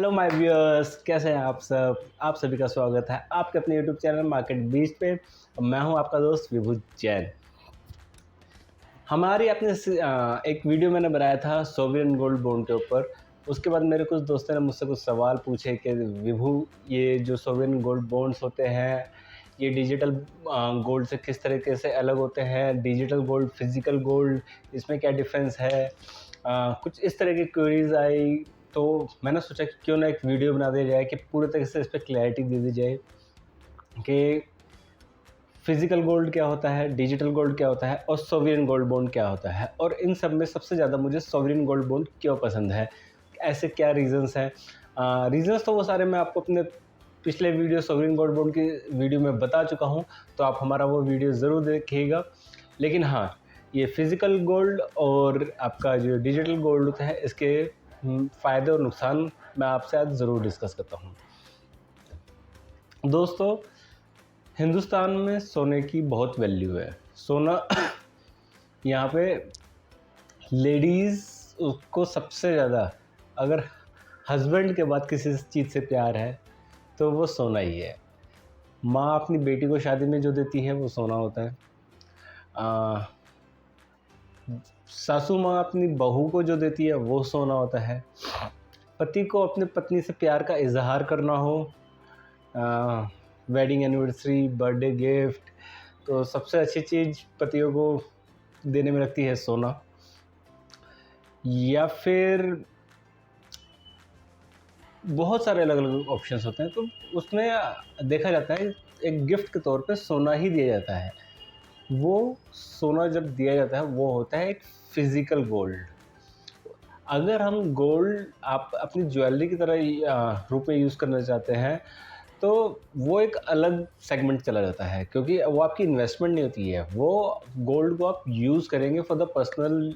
Hello my viewers, कैसे हैं आप सब। आप सभी का स्वागत है आपके अपने यूट्यूब चैनल मार्केट बीच पे। मैं हूं आपका दोस्त विभू जैन। हमारी अपने एक वीडियो मैंने बनाया था सोवरेन गोल्ड बॉन्ड के ऊपर। उसके बाद मेरे कुछ दोस्तों ने मुझसे कुछ सवाल पूछे कि विभू, ये जो सोवरेन गोल्ड बॉन्ड्स होते हैं ये डिजिटल गोल्ड से किस तरीके से अलग होते हैं, डिजिटल गोल्ड फिजिकल गोल्ड इसमें क्या डिफरेंस है। कुछ इस तरह की क्वेरीज आई, तो मैंने सोचा कि क्यों ना एक वीडियो बना दिया जाए कि पूरे तरीके से इस पर क्लैरिटी दे दी जाए कि फिजिकल गोल्ड क्या होता है, डिजिटल गोल्ड क्या होता है और सोवरेन गोल्ड बॉन्ड क्या होता है, और इन सब में सबसे ज़्यादा मुझे सोवरेन गोल्ड बॉन्ड क्यों पसंद है, ऐसे क्या रीजंस हैं। रीजंस तो वो सारे मैं आपको अपने पिछले वीडियो सोवरेन गोल्ड बॉन्ड की वीडियो में बता चुका हूँ, तो आप हमारा वो वीडियो ज़रूर देखिएगा। लेकिन हाँ, ये फिजिकल गोल्ड और आपका जो डिजिटल गोल्ड होता है इसके फ़ायदे और नुकसान मैं आपसे आज ज़रूर डिस्कस करता हूँ। दोस्तों, हिंदुस्तान में सोने की बहुत वैल्यू है। सोना यहाँ पे लेडीज़ को सबसे ज़्यादा, अगर हस्बैंड के बाद किसी चीज़ से प्यार है तो वो सोना ही है। माँ अपनी बेटी को शादी में जो देती है वो सोना होता है। सासू माँ अपनी बहू को जो देती है वो सोना होता है। पति को अपने पत्नी से प्यार का इजहार करना हो, वेडिंग एनिवर्सरी, बर्थडे गिफ्ट, तो सबसे अच्छी चीज़ पतियों को देने में लगती है सोना। या फिर बहुत सारे अलग अलग ऑप्शंस होते हैं, तो उसमें देखा जाता है एक गिफ्ट के तौर पे सोना ही दिया जाता है। वो सोना जब दिया जाता है वो होता है एक फिज़िकल गोल्ड। अगर हम गोल्ड आप अपनी ज्वेलरी की तरह रूप में यूज़ करना चाहते हैं तो वो एक अलग सेगमेंट चला जाता है, क्योंकि वो आपकी इन्वेस्टमेंट नहीं होती है। वो गोल्ड को आप यूज़ करेंगे फॉर द पर्सनल,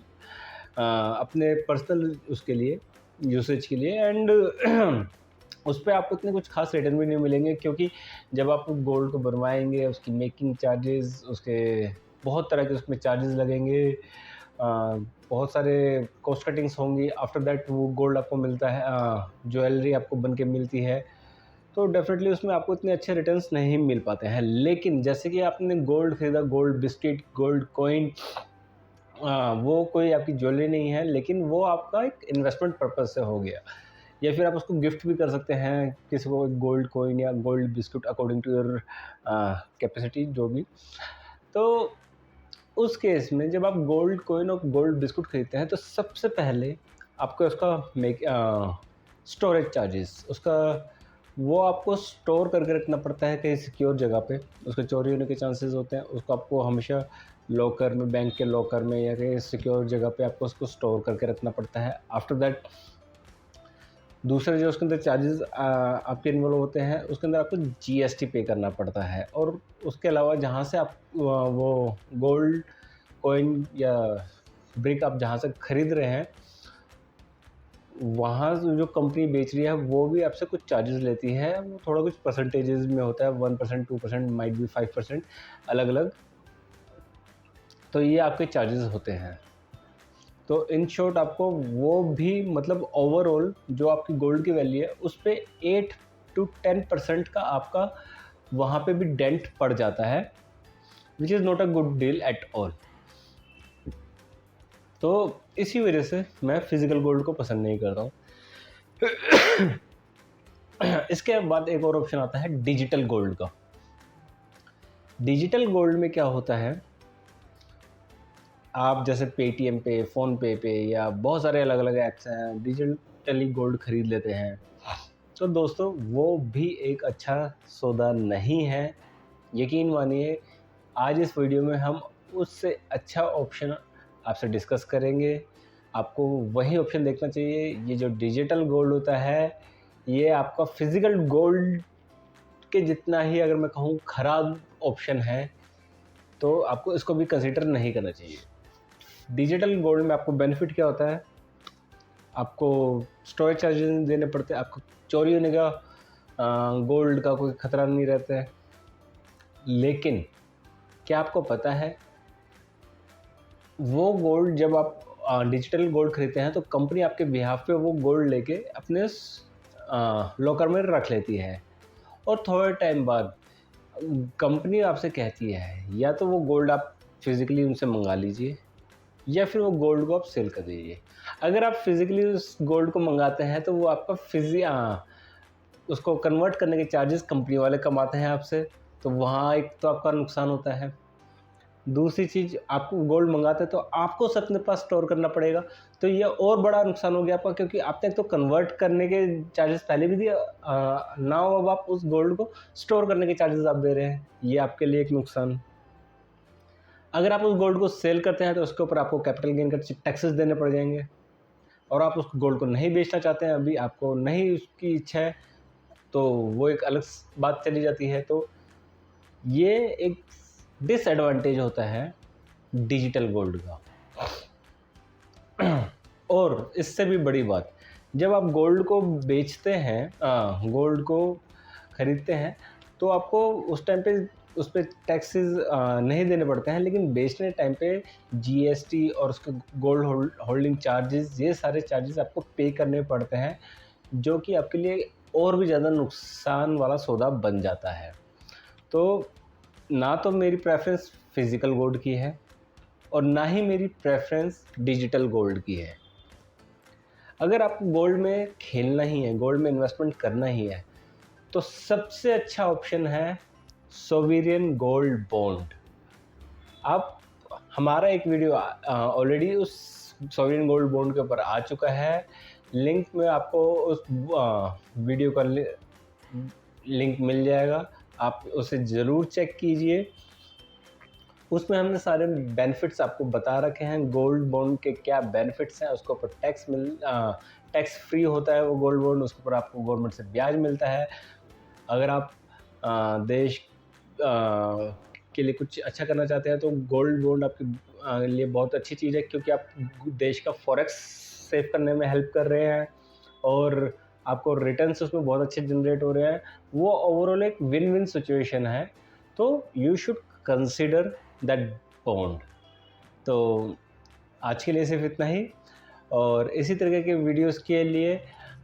अपने पर्सनल उसके लिए, यूसेज के लिए। एंड उस पे आपको इतने कुछ खास रिटर्न भी नहीं मिलेंगे, क्योंकि जब आप गोल्ड को बनवाएंगे उसकी मेकिंग चार्जेस, उसके बहुत तरह के उसमें चार्जेस लगेंगे, बहुत सारे कॉस्ट कटिंग्स होंगी। आफ्टर दैट वो गोल्ड आपको मिलता है, ज्वेलरी आपको बन के मिलती है, तो डेफिनेटली उसमें आपको इतने अच्छे रिटर्न्स नहीं मिल पाते हैं। लेकिन जैसे कि आपने गोल्ड खरीदा, गोल्ड बिस्किट, गोल्ड कॉइन, वो कोई आपकी ज्वेलरी नहीं है, लेकिन वो आपका एक इन्वेस्टमेंट पर्पज़ से हो गया। या फिर आप उसको गिफ्ट भी कर सकते हैं किसी को, गोल्ड कॉइन या gold biscuit according to your capacity, जो भी। तो उस केस में जब आप गोल्ड कॉइन और गोल्ड बिस्कुट खरीदते हैं तो सबसे पहले आपको उसका स्टोरेज चार्जेस, उसका वो आपको स्टोर करके रखना पड़ता है कहीं सिक्योर जगह पे। उसके चोरी होने के चांसेस होते हैं। उसको आपको हमेशा लॉकर में, बैंक के लॉकर में या कहीं सिक्योर जगह पे आपको उसको स्टोर करके रखना पड़ता है। आफ्टर दैट दूसरे जो उसके अंदर चार्जेस आपके इन्वॉल्व होते हैं, उसके अंदर आपको जीएसटी पे करना पड़ता है। और उसके अलावा जहाँ से आप वो गोल्ड कॉइन या ब्रिक आप जहाँ से ख़रीद रहे हैं, वहाँ जो कंपनी बेच रही है वो भी आपसे कुछ चार्जेस लेती है। वो थोड़ा कुछ परसेंटेजेस में होता है, 1%, 2%, माइट भी 5%, अलग अलग। तो ये आपके चार्जेस होते हैं। तो इन शॉर्ट आपको वो भी, मतलब ओवरऑल जो आपकी गोल्ड की वैल्यू है उस पर 8 to 10% का आपका वहाँ पे भी डेंट पड़ जाता है, which is not a good deal at all. तो इसी वजह से मैं फिज़िकल गोल्ड को पसंद नहीं करता हूँ। इसके बाद एक और ऑप्शन आता है डिजिटल गोल्ड का। डिजिटल गोल्ड में क्या होता है, आप जैसे पेटीएम पे, फ़ोनपे पे या बहुत सारे अलग अलग ऐप्स हैं, डिजिटली गोल्ड ख़रीद लेते हैं। तो दोस्तों, वो भी एक अच्छा सौदा नहीं है। यकीन मानिए, आज इस वीडियो में हम उससे अच्छा ऑप्शन आपसे डिस्कस करेंगे। आपको वही ऑप्शन देखना चाहिए। ये जो डिजिटल गोल्ड होता है, ये आपका फिज़िकल गोल्ड के जितना ही, अगर मैं कहूँ, ख़राब ऑप्शन है, तो आपको इसको भी कंसीडर नहीं करना चाहिए। डिजिटल गोल्ड में आपको बेनिफिट क्या होता है, आपको स्टोरेज चार्जेस देने पड़ते हैं, आपको चोरी होने का गोल्ड का कोई ख़तरा नहीं रहता है। लेकिन क्या आपको पता है, वो गोल्ड जब आप डिजिटल गोल्ड खरीदते हैं तो कंपनी आपके बिहाफ पे वो गोल्ड लेके अपने लॉकर में रख लेती है और थोड़े टाइम बाद कंपनी आपसे कहती है या तो वो गोल्ड आप फिज़िकली उनसे मंगा लीजिए या फिर वो गोल्ड को आप सेल कर दीजिए। अगर आप फिज़िकली उस गोल्ड को मंगाते हैं तो वो आपका उसको कन्वर्ट करने के चार्जेस कंपनी वाले कमाते हैं आपसे, तो वहाँ एक तो आपका नुकसान होता है। दूसरी चीज़, आपको गोल्ड मंगाते हैं तो आपको उसे अपने पास स्टोर करना पड़ेगा, तो ये और बड़ा नुकसान हो गया आपका, क्योंकि आपने तो कन्वर्ट करने के चार्जेस पहले भी दिए, नाउ अब आप उस गोल्ड को स्टोर करने के चार्जेस आप दे रहे हैं, ये आपके लिए एक नुकसान। अगर आप उस गोल्ड को सेल करते हैं तो उसके ऊपर आपको कैपिटल गेन का टैक्सेस देने पड़ जाएंगे, और आप उस गोल्ड को नहीं बेचना चाहते हैं, अभी आपको नहीं उसकी इच्छा है, तो वो एक अलग बात चली जाती है। तो ये एक डिसएडवांटेज होता है डिजिटल गोल्ड का। और इससे भी बड़ी बात, जब आप गोल्ड को बेचते हैं, गोल्ड को ख़रीदते हैं, तो आपको उस टाइम पे उस पर टैक्सेस नहीं देने पड़ते हैं, लेकिन बेचने टाइम पे जीएसटी और उसके गोल्ड होल्डिंग चार्जेस, ये सारे चार्जेस आपको पे करने पड़ते हैं, जो कि आपके लिए और भी ज़्यादा नुकसान वाला सौदा बन जाता है। तो ना तो मेरी प्रेफरेंस फ़िज़िकल गोल्ड की है और ना ही मेरी प्रेफरेंस डिजिटल गोल्ड की है। अगर आपको गोल्ड में खेलना ही है, गोल्ड में इन्वेस्टमेंट करना ही है, तो सबसे अच्छा ऑप्शन है सोवेरियन गोल्ड बॉन्ड। आप हमारा एक वीडियो ऑलरेडी उस सोवेरियन गोल्ड बॉन्ड के ऊपर आ चुका है, लिंक में आपको उस वीडियो का लिंक मिल जाएगा, आप उसे ज़रूर चेक कीजिए। उसमें हमने सारे बेनिफिट्स आपको बता रखे हैं, गोल्ड बॉन्ड के क्या बेनिफिट्स हैं, उसके ऊपर टैक्स फ्री होता है वो गोल्ड बॉन्ड, उसके ऊपर आपको गवर्नमेंट से ब्याज मिलता है। अगर आप देश के लिए कुछ अच्छा करना चाहते हैं तो गोल्ड बॉन्ड आपके लिए बहुत अच्छी चीज़ है, क्योंकि आप देश का फॉरेक्स सेव करने में हेल्प कर रहे हैं और आपको रिटर्न्स उसमें बहुत अच्छे जनरेट हो रहे हैं। वो ओवरऑल एक विन विन सिचुएशन है, तो you should consider that bond. तो आज के लिए सिर्फ इतना ही, और इसी तरह के वीडियोस के लिए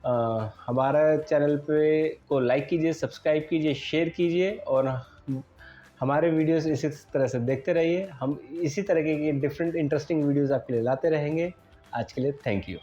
हमारा चैनल पे को लाइक कीजिए, सब्सक्राइब कीजिए, शेयर कीजिए, और हमारे वीडियोस इसी तरह से देखते रहिए। हम इसी तरह के डिफरेंट इंटरेस्टिंग वीडियोस आपके लिए लाते रहेंगे। आज के लिए थैंक यू।